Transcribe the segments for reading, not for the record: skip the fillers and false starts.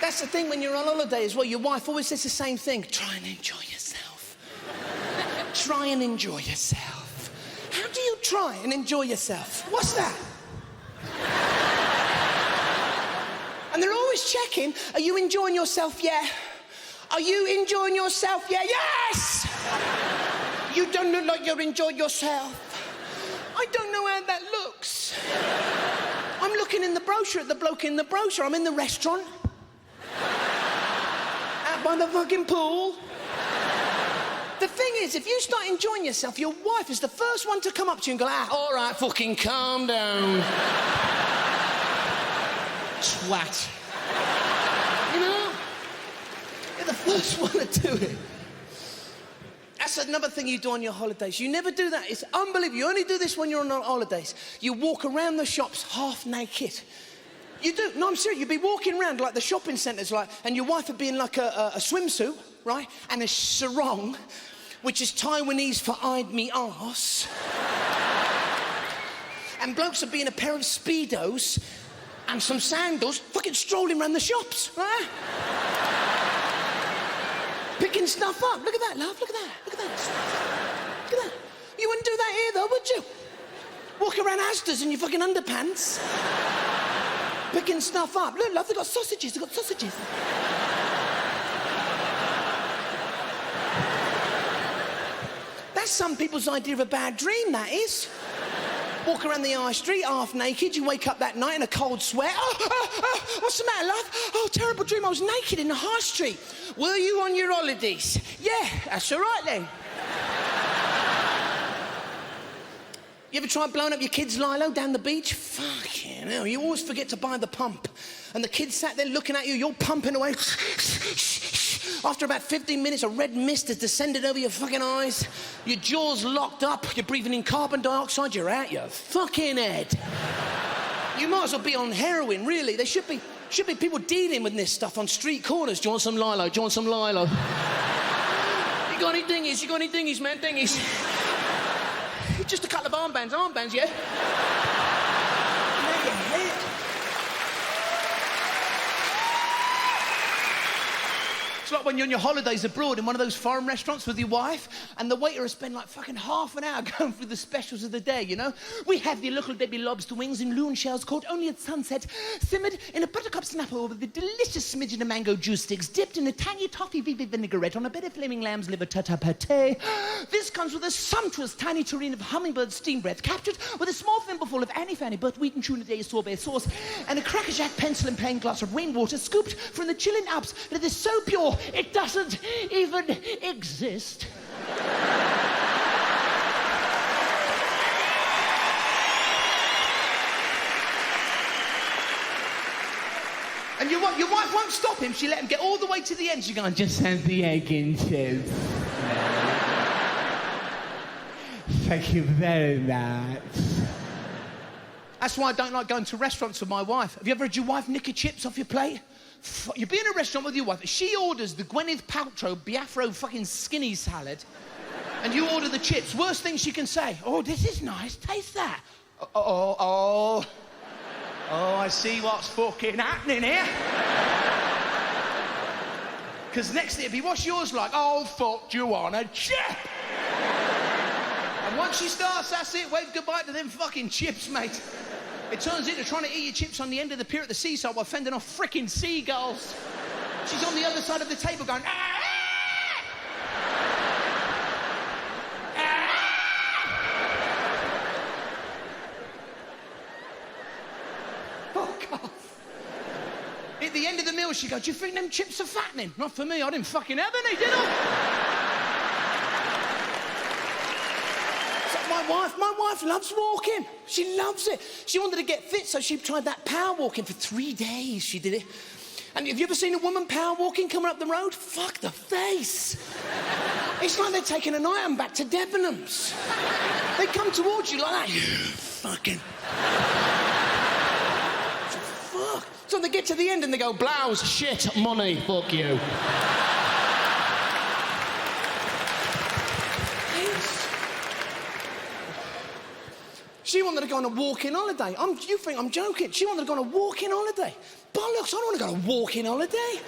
That's the thing when you're on holiday as well. Your wife always says the same thing. Try and enjoy yourself. Try and enjoy yourself. How do you try and enjoy yourself? What's that? And they're always checking, are you enjoying yourself? Yeah. Are you enjoying yourself? Yeah. Yes! You don't look like you're enjoying yourself. I don't know how that looks. I'm looking in the brochure at the bloke in the brochure. I'm in the restaurant. Out by the fucking pool. The thing is, if you start enjoying yourself, your wife is the first one to come up to you and go, all right, fucking calm down. Twat. You know? You're the first one to do it. That's another thing you do on your holidays. You never do that. It's unbelievable. You only do this when you're on holidays. You walk around the shops half naked. You do. No, I'm serious. You'd be walking around like the shopping centres, like, and your wife would be in like a swimsuit, right? And a sarong, which is Taiwanese for "I'd me arse." And blokes would be in a pair of Speedos and some sandals, fucking strolling around the shops, right? Picking stuff up. Look at that, love. Look at that. Look at that. Look at that. You wouldn't do that here, though, would you? Walk around Asda's in your fucking underpants. Picking stuff up. Look, love, they've got sausages. They've got sausages. That's some people's idea of a bad dream, that is. Walk around the high street half naked, you wake up that night in a cold sweat. What's the matter, love? Oh, terrible dream, I was naked in the high street. Were you on your holidays? Yeah, that's all right then. You ever tried blowing up your kid's lilo down the beach? Fucking hell, you always forget to buy the pump. And the kid sat there looking at you, you're pumping away. After about 15 minutes, a red mist has descended over your fucking eyes. Your jaw's locked up. You're breathing in carbon dioxide. You're out your fucking head. You might as well be on heroin, really. There should be people dealing with this stuff on street corners. Do you want some lilo? Do you want some lilo? You got any dinghies? You got any dinghies, man? Dinghies. Just a couple of armbands, yeah? It's like when you're on your holidays abroad in one of those foreign restaurants with your wife, and the waiter has spent like fucking half an hour going through the specials of the day, you know? We have the little baby lobster wings in loon shells caught only at sunset, simmered in a buttercup snapper with a delicious smidgen of mango juice sticks, dipped in a tangy toffee vinaigrette on a bed of flaming lamb's liver tata-pate. This comes with a sumptuous tiny tureen of hummingbird steam breath, captured with a small thimbleful of Annie Fanny, Bert Wheaton tuna day sorbet sauce, and a crackerjack pencil and plain glass of rainwater scooped from the chilling Alps that is so pure it doesn't even exist. And your wife won't stop him. She let him get all the way to the end. She's going, just have the egg and chips. Thank you very much. That's why I don't like going to restaurants with my wife. Have you ever had your wife nick your chips off your plate? You be in a restaurant with your wife, she orders the Gwyneth Paltrow Biafro fucking skinny salad, and you order the chips. Worst thing she can say, oh, this is nice, taste that. Oh, I see what's fucking happening here. Because next thing, if you wash yours like, oh, fuck, you on a chip. And once she starts, that's it, wave goodbye to them fucking chips, mate. It turns into trying to eat your chips on the end of the pier at the seaside while fending off frickin' seagulls. She's on the other side of the table going, ah! Fuck off. At the end of the meal, she goes, do you think them chips are fattening? Not for me, I didn't fucking have any, did I? My wife loves walking. She loves it. She wanted to get fit, so she tried that power walking for 3 days. She did it. And have you ever seen a woman power walking coming up the road? Fuck the face. It's like they're taking an item back to Debenhams. They come towards you like that. You fucking... Fuck. So they get to the end and they go, blouse, shit, money, fuck you. She wanted to go on a walk-in holiday. You think I'm joking? She wanted to go on a walk-in holiday. bollocks. I don't want to go on a walking holiday.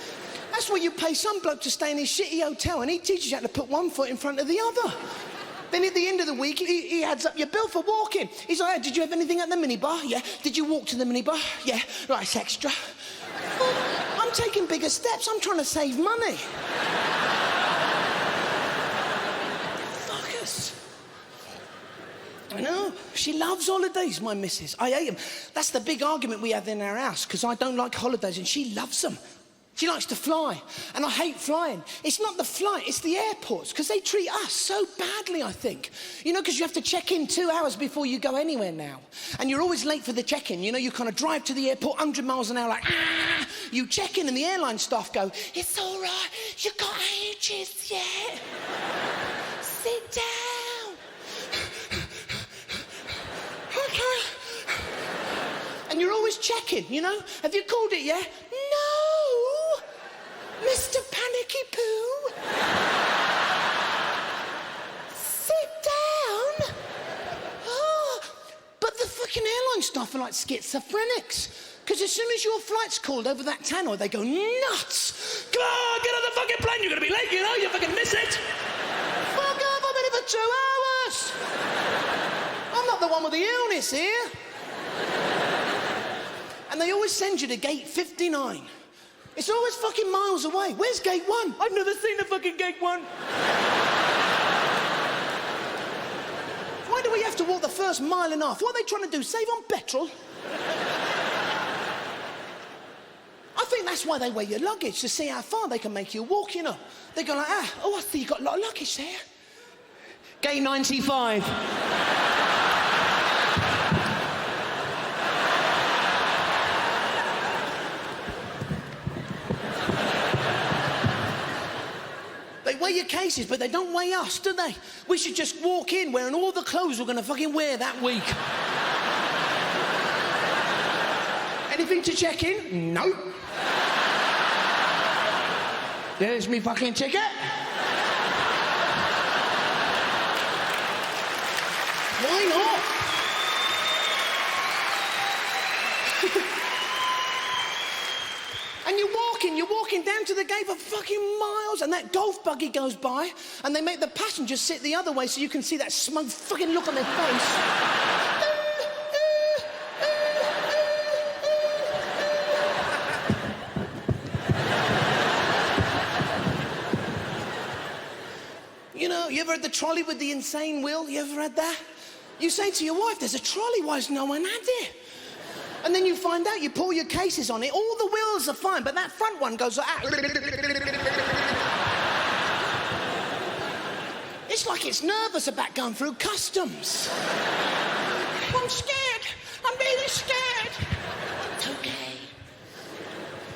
That's why you pay some bloke to stay in his shitty hotel and he teaches you how to put one foot in front of the other. Then at the end of the week, he adds up your bill for walking. He's like, hey, did you have anything at the minibar? Yeah. Did you walk to the minibar? Yeah. Right, it's extra. Well, I'm taking bigger steps. I'm trying to save money. Fuckers. I know. She loves holidays, my missus. I hate them. That's the big argument we have in our house, because I don't like holidays and she loves them. She likes to fly, and I hate flying. It's not the flight, it's the airports, because they treat us so badly, I think. You know, because you have to check in 2 hours before you go anywhere now. And you're always late for the check-in. You know, you kind of drive to the airport 100 miles an hour like, ah! You check in and the airline staff go, it's all right, you got ages yet. Sit down. Okay. And you're always checking, you know? Have you called it yet? No! Mr. Panicky Poo! Sit down! Oh, but the fucking airline staff are like schizophrenics. Because as soon as your flight's called over that tannoy, they go nuts! Come on, get on the fucking plane, you're gonna be late, you know? You fucking miss it! Fuck off, I'm in it for 2 hours! I'm not the one with the illness here. And they always send you to gate 59. It's always fucking miles away. Where's gate 1? I've never seen the fucking gate 1. Why do we have to walk the first mile and a half? What are they trying to do, save on petrol? I think that's why they weigh your luggage, to see how far they can make you walk, you know. They go like, oh, I see you've got a lot of luggage there. Gate 95. They weigh your cases, but they don't weigh us, do they? We should just walk in wearing all the clothes we're going to fucking wear that week. Anything to check in? No. There's me fucking ticket. Why not? And you're walking down to the gate for fucking miles, and that golf buggy goes by, and they make the passengers sit the other way so you can see that smug fucking look on their face. You know, you ever had the trolley with the insane wheel? You ever had that? You say to your wife, there's a trolley, why has no one had it? And then you find out, you pull your cases on it, all the wheels are fine, but that front one goes like It's like it's nervous about going through customs. I'm scared. I'm really scared. It's okay.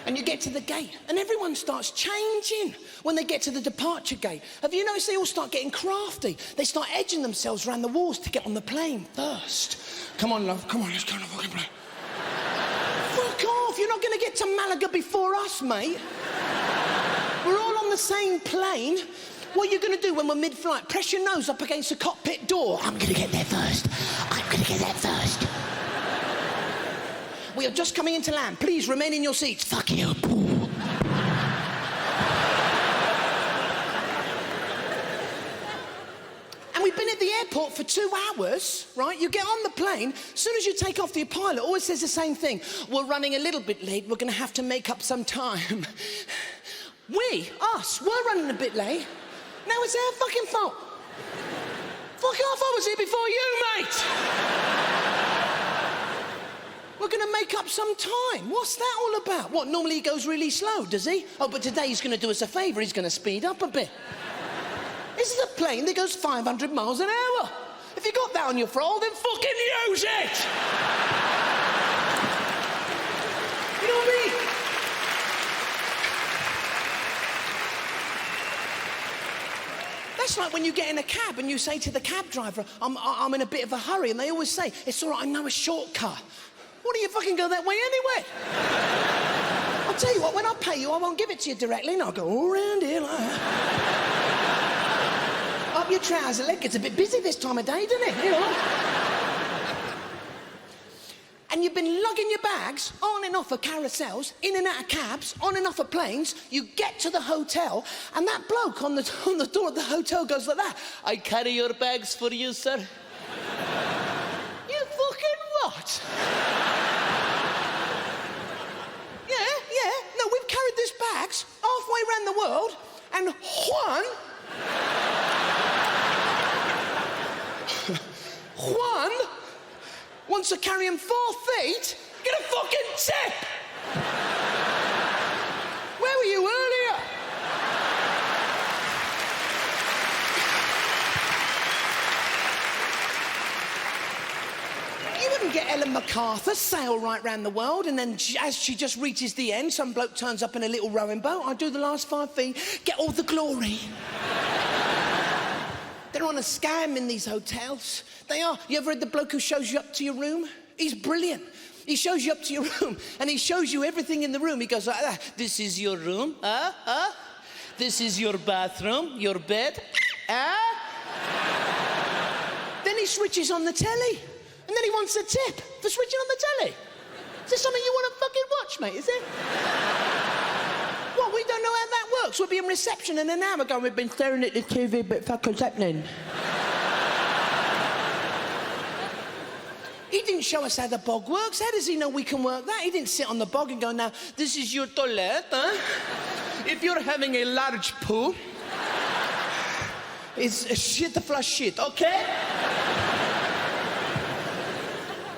And you get to the gate, and everyone starts changing when they get to the departure gate. Have you noticed they all start getting crafty? They start edging themselves around the walls to get on the plane first. Come on, love. Come on, let's go on the fucking plane. Fuck off. You're not going to get to Malaga before us, mate. We're all on the same plane. What are you going to do when we're mid-flight? Press your nose up against the cockpit door. I'm going to get there first. I'm going to get there first. We are just coming into land. Please remain in your seats. Fuck you. And we've been at the airport for 2 hours, right? You get on the plane. As soon as you take off, the pilot always says the same thing. We're running a little bit late. We're going to have to make up some time. Us, we're running a bit late. Now it's our fucking fault. Fuck off, I was here before you, mate. We're going to make up some time. What's that all about? What, normally he goes really slow, does he? Oh, but today he's going to do us a favour. He's going to speed up a bit. This is a plane that goes 500 miles an hour. If you got that on your throttle, then fucking use it! You know what I mean? That's like when you get in a cab and you say to the cab driver, I'm in a bit of a hurry, and they always say, it's all right, I know a shortcut. Why don't you fucking go that way anyway? I'll tell you what, when I pay you, I won't give it to you directly, and I'll go all around here like that. Up your trouser leg. It's a bit busy this time of day, doesn't it? You know? And when you've been lugging your bags on and off of carousels, in and out of cabs, on and off of planes, you get to the hotel, and that bloke on the door of the hotel goes like that. I carry your bags for you, sir. You fucking what? Yeah. No, we've carried these bags halfway around the world, and Juan wants to carry him 4 feet. Get a fucking tip! Where were you earlier? You wouldn't get Ellen MacArthur sail right round the world, and then as she just reaches the end, some bloke turns up in a little rowing boat. I do the last 5 feet, get all the glory. They're on a scam in these hotels. They are. You ever read the bloke who shows you up to your room? He's brilliant. He shows you up to your room, and he shows you everything in the room. He goes, this is your room, this is your bathroom, your bed, Then he switches on the telly, and then he wants a tip for switching on the telly. Is there something you want to fucking watch, mate, is it? What, we don't know how that works? We'll be in reception in an hour going, we've been staring at the TV, but fuck, what's happening? He didn't show us how the bog works. How does he know we can work that? He didn't sit on the bog and go, now, this is your toilet, huh? If you're having a large poo, it's a shit to flush shit, okay?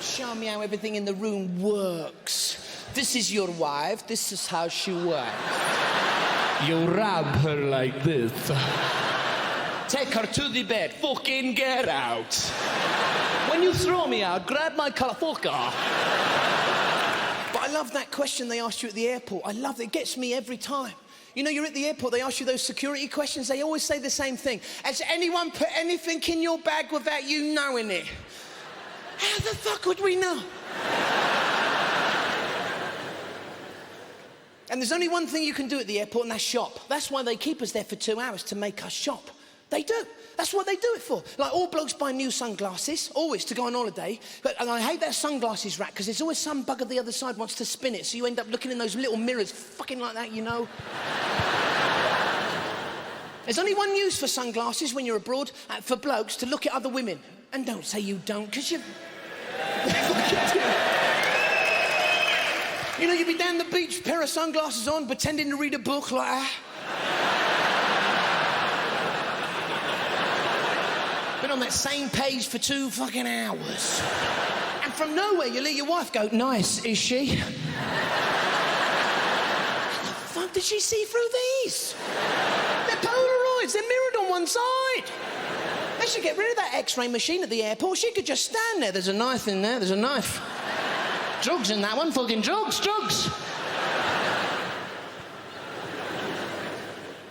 Show me how everything in the room works. This is your wife. This is how she works. You rub her like this. Take her to the bed. Fucking get out. When you throw me out, grab my collar. Fuck off. But I love that question they asked you at the airport. I love it. It gets me every time. You know, you're at the airport, they ask you those security questions. They always say the same thing. Has anyone put anything in your bag without you knowing it? How the fuck would we know? And there's only one thing you can do at the airport, and that's shop. That's why they keep us there for 2 hours, to make us shop. They do. That's what they do it for. Like, all blokes buy new sunglasses, always, to go on holiday. And I hate that sunglasses rack, because there's always some bugger the other side wants to spin it, so you end up looking in those little mirrors, fucking like that, you know. There's only one use for sunglasses when you're abroad, for blokes, to look at other women. And don't say you don't, because you... You know, you'd be down the beach, pair of sunglasses on, pretending to read a book like that. Been on that same page for 2 fucking hours. And from nowhere, you let your wife go, nice, is she? How the fuck did she see through these? They're Polaroids, they're mirrored on one side. They should get rid of that X-ray machine at the airport. She could just stand there. There's a knife in there, there's a knife. Drugs in that one, fucking drugs.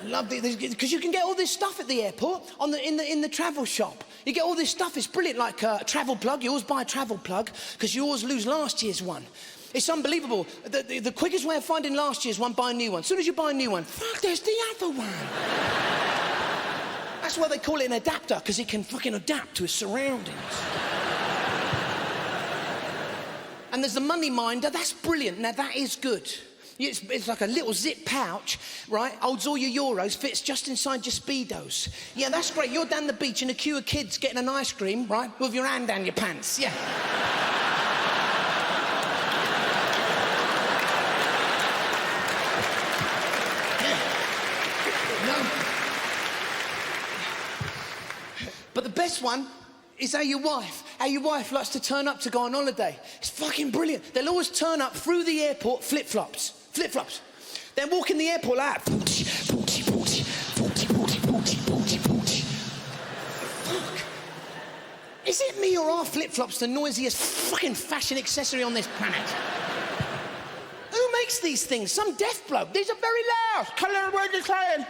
Love it, because you can get all this stuff at the airport in the travel shop. You get all this stuff, it's brilliant, like a travel plug. You always buy a travel plug, because you always lose last year's one. It's unbelievable. The quickest way of finding last year's one, buy a new one. As soon as you buy a new one, fuck, there's the other one. That's why they call it an adapter, because it can fucking adapt to its surroundings. And there's the money minder, that's brilliant. Now, that is good. It's like a little zip pouch, right? Holds all your euros, fits just inside your Speedos. Yeah, that's great. You're down the beach in a queue of kids getting an ice cream, right? With your hand down your pants, yeah. No. But the best one is how your wife likes to turn up to go on holiday. It's fucking brilliant. They'll always turn up through the airport, flip-flops. They'll walk in the airport like that. Fuck. Is it me or are flip-flops the noisiest fucking fashion accessory on this planet? Who makes these things? Some deaf bloke. These are very loud. Colour word declared.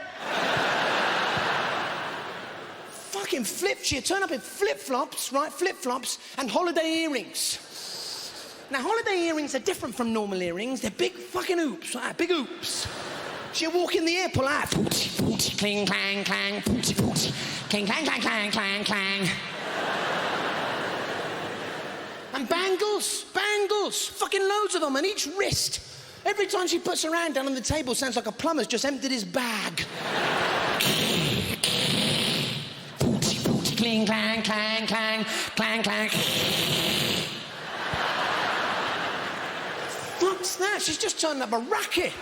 Fucking flips you. Turn up in flip-flops, right? Flip-flops and holiday earrings. Now, holiday earrings are different from normal earrings. They're big fucking hoops, right? Big hoops. So you walk in the airport like that. Cling, clang, clang. Cling, clang, clang, clang, clang, clang. And bangles, fucking loads of them, and each wrist. Every time she puts her hand down on the table, sounds like a plumber's just emptied his bag. Cling, clang, clang, clang, clang, clang. What's that? She's just turned up a racket.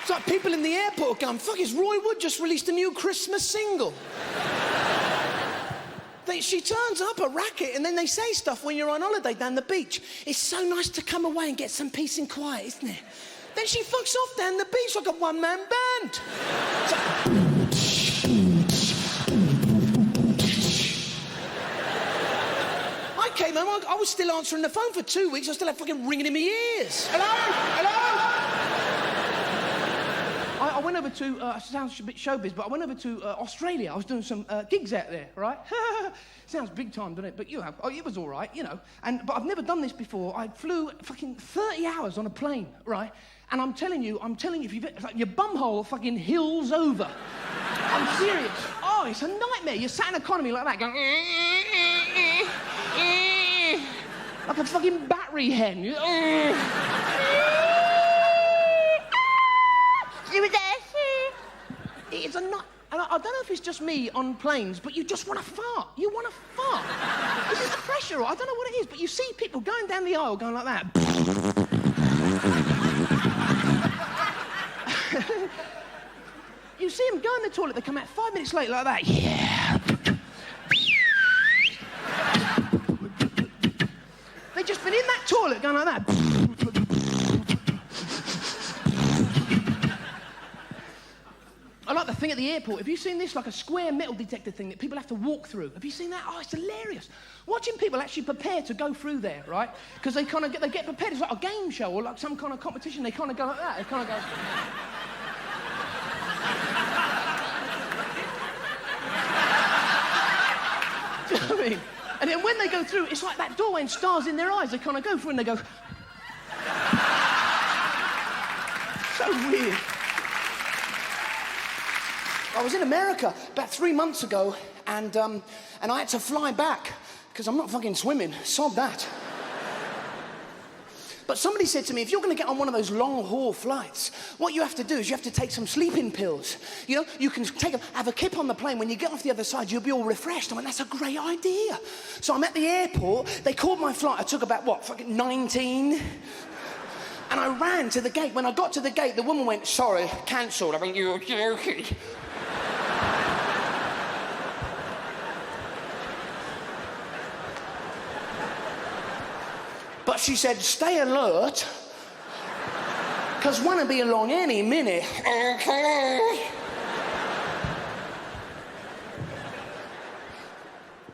It's like people in the airport going, fuck, is Roy Wood just released a new Christmas single? She turns up a racket and then they say stuff when you're on holiday down the beach. It's so nice to come away and get some peace and quiet, isn't it? Then she fucks off down the beach like a one-man band. I came home, I was still answering the phone for 2 weeks. I still had fucking ringing in my ears. Hello? I went over to, sounds a bit showbiz, but I went over to Australia. I was doing some gigs out there, right? Sounds big time, doesn't it? But it was all right, you know. But I've never done this before. I flew fucking 30 hours on a plane, right? And I'm telling you, if you've, it's like your bumhole fucking hills over. I'm serious. Oh, it's a nightmare. You're sat in economy like that, going... like a fucking battery hen. It's a nut. And I don't know if it's just me on planes, but you just want to fart. You want to fart. This is the pressure, or I don't know what it is, but you see people going down the aisle going like that. You see them go in the toilet, they come out 5 minutes later like that. Yeah. They've just been in that toilet going like that. I like the thing at the airport. Have you seen this? Like a square metal detector thing that people have to walk through. Have you seen that? Oh, it's hilarious. Watching people actually prepare to go through there, right? Because they kind of get prepared. It's like a game show or like some kind of competition. They kind of go like that. They kind of go... Do you know what I mean? And then when they go through, it's like that doorway and stars in their eyes. They kind of go through and they go... So weird. I was in America about 3 months ago, and I had to fly back, because I'm not fucking swimming. Sod that. But somebody said to me, if you're going to get on one of those long-haul flights, what you have to do is you have to take some sleeping pills. You know, you can have a kip on the plane. When you get off the other side, you'll be all refreshed. I went, that's a great idea. So I'm at the airport. They called my flight. I took about, what, fucking 19? And I ran to the gate. When I got to the gate, the woman went, sorry, cancelled. I went, you're joking. But she said, stay alert, because one will be along any minute. Okay.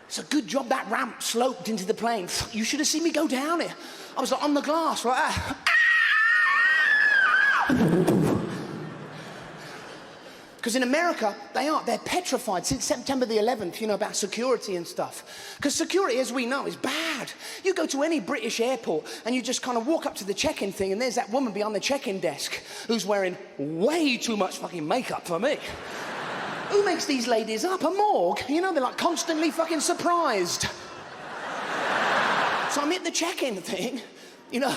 It's a good job that ramp sloped into the plane. You should have seen me go down it. I was like on the glass, right? Because in America, they're petrified since September the 11th, you know, about security and stuff. Because security, as we know, is bad. You go to any British airport and you just kind of walk up to the check-in thing and there's that woman behind the check-in desk who's wearing way too much fucking makeup for me. Who makes these ladies up? A morgue? You know, they're like constantly fucking surprised. So I'm at the check-in thing, you know,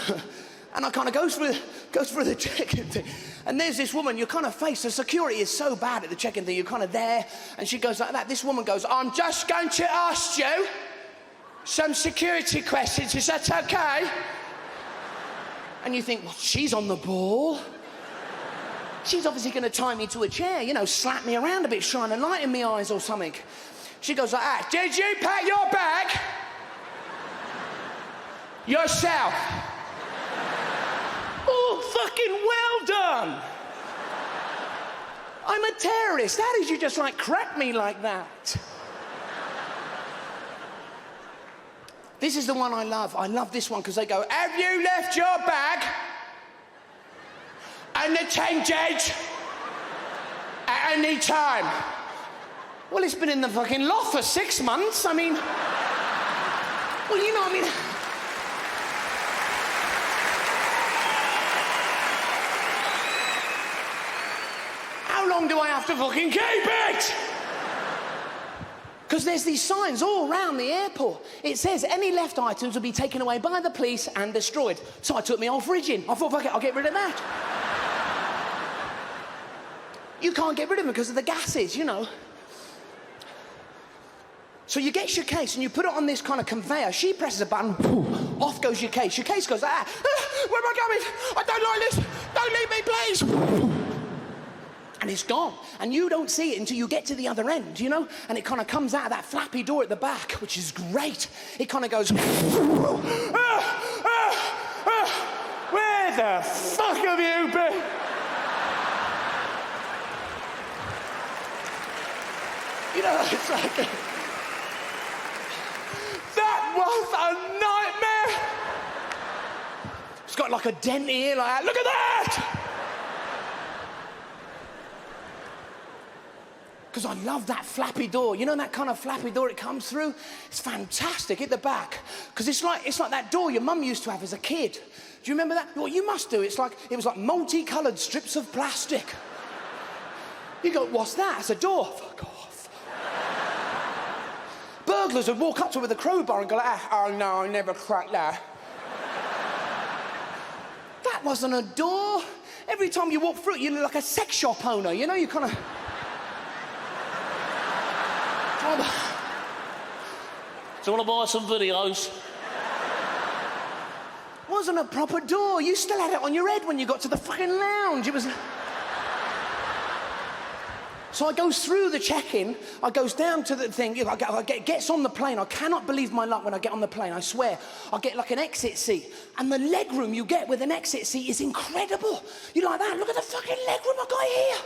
and I kind of go through the check-in thing. And there's this woman, you're kind of faced, the security is so bad at the check-in thing, you're kind of there, and she goes like that. This woman goes, I'm just going to ask you some security questions, is that okay? And you think, well, she's on the ball. She's obviously going to tie me to a chair, you know, slap me around a bit, shine a light in my eyes or something. She goes like that, did you pack your bag? Yourself. Oh, fucking well done. I'm a terrorist. How did you just, like, crack me like that? This is the one I love. I love this one because they go, have you left your bag and the change at any time? Well, it's been in the fucking loft for 6 months. I mean, well, you know what I mean? How long do I have have to fucking keep it! Because there's these signs all around the airport. It says any left items will be taken away by the police and destroyed. So I took my old fridge in. I thought, fuck it, I'll get rid of that. You can't get rid of them because of the gases, you know. So you get your case and you put it on this kind of conveyor. She presses a button, off goes your case. Your case goes, where am I going? I don't like this. Don't leave me, please. And it's gone. And you don't see it until you get to the other end, you know? And it kind of comes out of that flappy door at the back, which is great. It kind of goes, where the fuck have you been? you know, it's like... That was a nightmare! It's got like a dent here, like that. Look at that! Because I love that flappy door. You know that kind of flappy door it comes through? It's fantastic at the back. Because it's like that door your mum used to have as a kid. Do you remember that? Well, you must do. It was like multicoloured strips of plastic. You go, what's that? It's a door. Fuck off. Burglars would walk up to it with a crowbar and go like, oh no, I never cracked that. That wasn't a door. Every time you walk through it, you look like a sex shop owner. You know, you kind of... Do you want to buy some videos? Wasn't a proper door. You still had it on your head when you got to the fucking lounge. It was... So I goes through the check-in, I goes down to the thing, gets on the plane. I cannot believe my luck when I get on the plane, I swear. I get like an exit seat, and the leg room you get with an exit seat is incredible. You like that? Look at the fucking leg room I got here.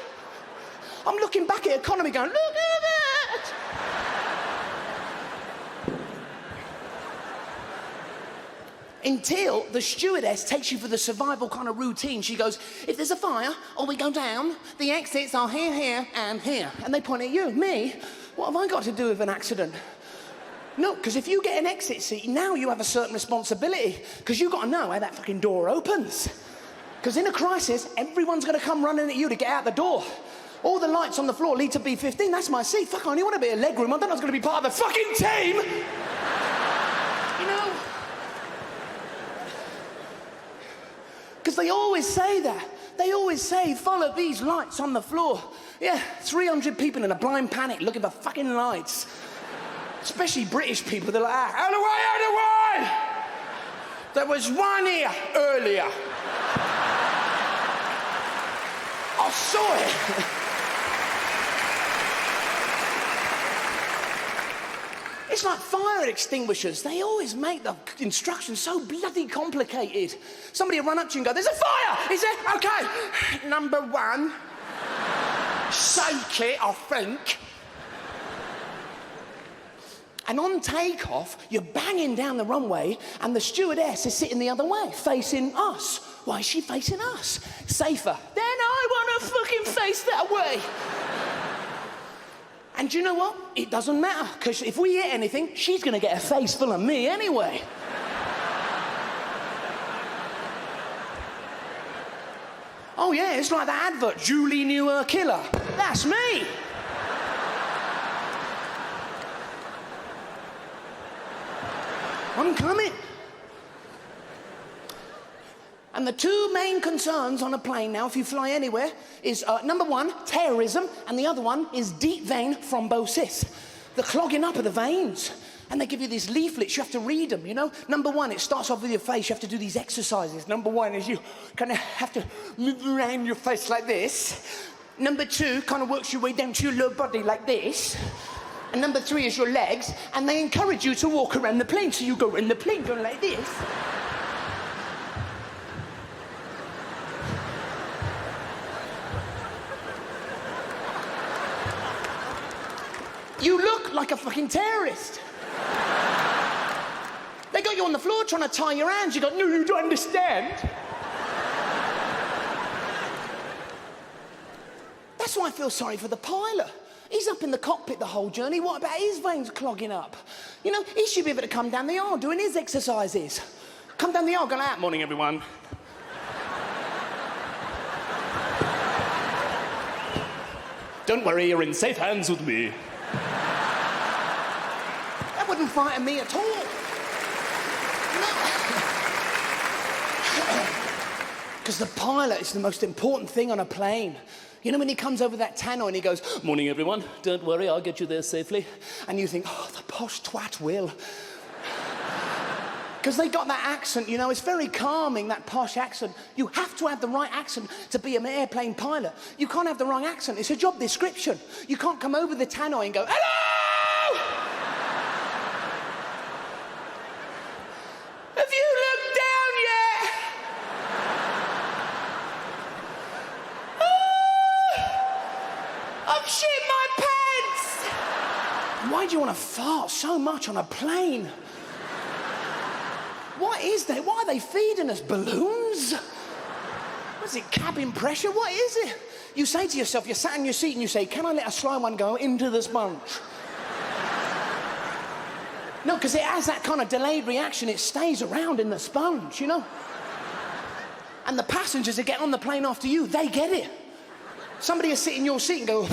I'm looking back at economy going, look at that! Until the stewardess takes you for the survival kind of routine. She goes, if there's a fire or we go down, the exits are here, here, and here. And they point at you. Me? What have I got to do with an accident? No, because if you get an exit seat, now you have a certain responsibility. Because you've got to know how that fucking door opens. Because in a crisis, everyone's going to come running at you to get out the door. All the lights on the floor lead to B15. That's my seat. Fuck, I only want to be a leg room. I thought I was going to be part of the fucking team. You know? Because they always say that. They always say, follow these lights on the floor. Yeah, 300 people in a blind panic looking for fucking lights. Especially British people, they're like, out of the way, out of the way! There was one here earlier. I saw it. It's like fire extinguishers. They always make the instructions so bloody complicated. Somebody will run up to you and go, there's a fire! Is there? Okay. Number one. Shake it, I think. And on takeoff, you're banging down the runway and the stewardess is sitting the other way, facing us. Why is she facing us? Safer. Then I want to fucking face that way. And do you know what? It doesn't matter, because if we hit anything, she's going to get a face full of me anyway. Oh yeah, it's like that advert, Julie knew her killer. That's me. I'm coming. And the two main concerns on a plane now, if you fly anywhere, is number one, terrorism, and the other one is deep vein thrombosis, the clogging up of the veins. And they give you these leaflets, you have to read them, you know? Number one, it starts off with your face, you have to do these exercises. Number one is you kind of have to move around your face like this. Number two, kind of works your way down to your lower body like this. And number three is your legs, and they encourage you to walk around the plane, so you go in the plane going like this. You look like a fucking terrorist. They got you on the floor trying to tie your hands. You go, no, you don't understand. That's why I feel sorry for the pilot. He's up in the cockpit the whole journey. What about his veins clogging up? You know, he should be able to come down the aisle doing his exercises. Come down the aisle, going out. Morning, everyone. Don't worry, you're in safe hands with me. That wouldn't frighten me at all. Because the pilot is the most important thing on a plane. You know when he comes over that tannoy and he goes, Morning, everyone. Don't worry, I'll get you there safely. and you think, oh, the posh twat will. Because they got that accent, you know, it's very calming, that posh accent. You have to have the right accent to be an airplane pilot. You can't have the wrong accent. It's a job description. You can't come over the tannoy and go, hello! Have you looked down yet? I've shit my pants! Why do you want to fart so much on a plane? What is that? Why are they feeding us? Balloons? What is it, cabin pressure? What is it? You say to yourself, you're sat in your seat and you say, can I let a sly one go into the sponge? No, because it has that kind of delayed reaction. It stays around in the sponge, you know? And the passengers that get on the plane after you, they get it. Somebody will sit in your seat and go,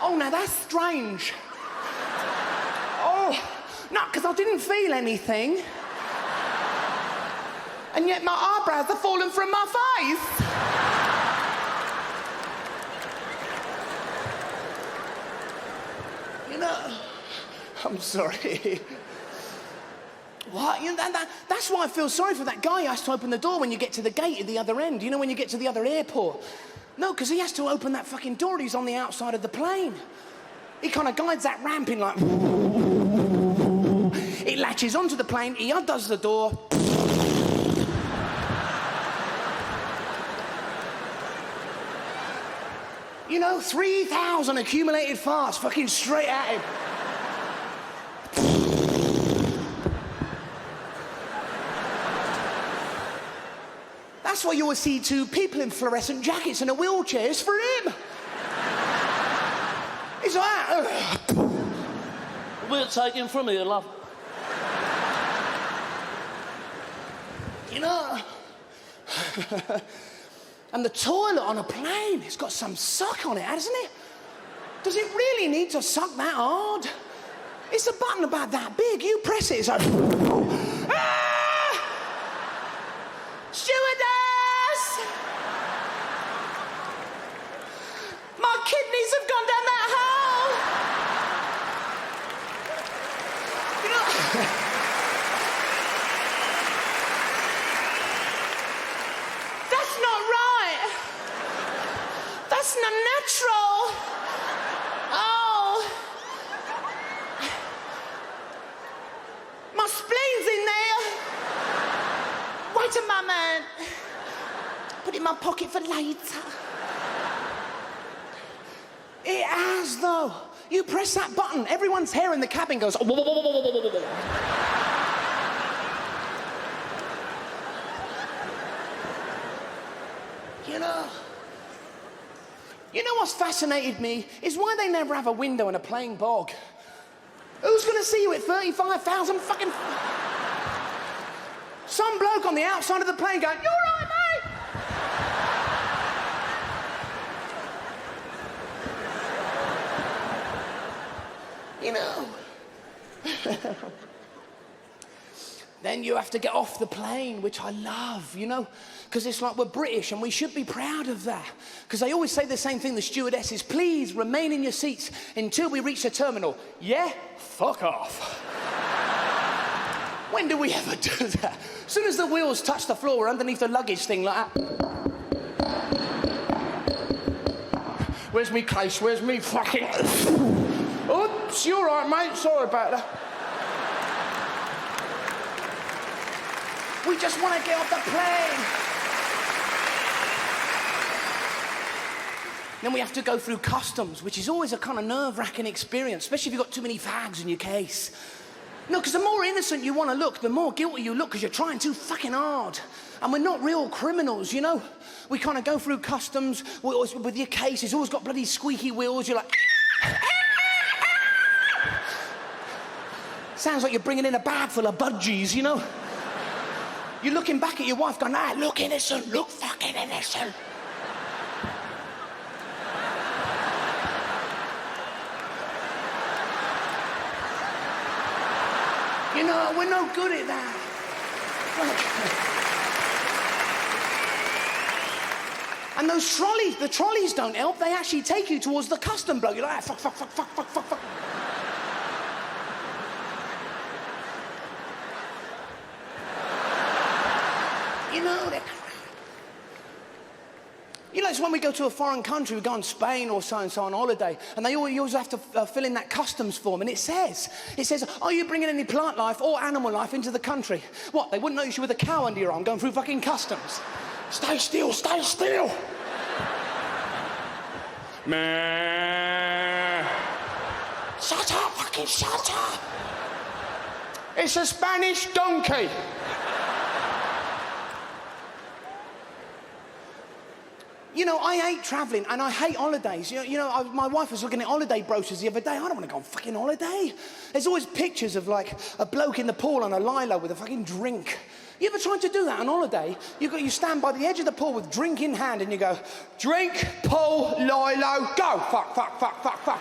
oh, now that's strange. Oh, no, because I didn't feel anything. And yet my eyebrows are falling from my face. You know, I'm sorry. What? You know, that's why I feel sorry for that guy who has to open the door when you get to the gate at the other end. You know, when you get to the other airport. No, because he has to open that fucking door. He's on the outside of the plane. He kind of guides that ramp in like... It latches onto the plane, he undoes the door. You know, 3,000 accumulated farts fucking straight at him. That's why you always see two people in fluorescent jackets and a wheelchair. It's for him. He's like, We'll take him from here, love. you know. And the toilet on a plane, it's got some suck on it, hasn't it? Does it really need to suck that hard? It's a button about that big. You press it, it's like... Ah! Stewardess! My kidneys have gone down that hole! You know... That's not right! That's not natural! Oh! My spleen's in there! Wait a moment. Put it in my pocket for later. It has, though. You press that button, everyone's hair in the cabin goes... You know... You know what's fascinated me is why they never have a window in a plane bog. Who's going to see you at 35,000 fucking... Some bloke on the outside of the plane going, "You all right, mate?" You know. Then you have to get off the plane, which I love, you know, because it's like we're British and we should be proud of that. Because they always say the same thing, the stewardesses, please remain in your seats until we reach the terminal. Yeah? Fuck off. When do we ever do that? As soon as the wheels touch the floor, we're underneath the luggage thing like that. Where's me case? Where's me fucking... Oops, you all right, mate? Sorry about that. We just want to get off the plane. Then we have to go through customs, which is always a kind of nerve-wracking experience, especially if you've got too many fags in your case. No, because the more innocent you want to look, the more guilty you look because you're trying too fucking hard. And we're not real criminals, you know? We kind of go through customs with your case. It's always got bloody squeaky wheels. You're like... Sounds like you're bringing in a bag full of budgies, you know? You're looking back at your wife going, ah, look innocent, look fucking innocent. You know, we're no good at that. And those trolleys, the trolleys don't help. They actually take you towards the custom bloke. You're like, ah, fuck, fuck, fuck, fuck, fuck, fuck, fuck. You know, they're crap. You know, it's when we go to a foreign country, we go in Spain or so on holiday, and you always have to fill in that customs form, and it says, are you bringing any plant life or animal life into the country? What, they wouldn't notice you with a cow under your arm going through fucking customs? Stay still, stay still. Meh. Shut up, fucking shut up. It's a Spanish donkey. You know, I hate travelling and I hate holidays. My wife was looking at holiday brochures the other day. I don't want to go on fucking holiday. There's always pictures of like a bloke in the pool on a lilo with a fucking drink. You ever tried to do that on holiday? You stand by the edge of the pool with drink in hand and you go, drink, pool, lilo, go. Fuck, fuck, fuck, fuck, fuck.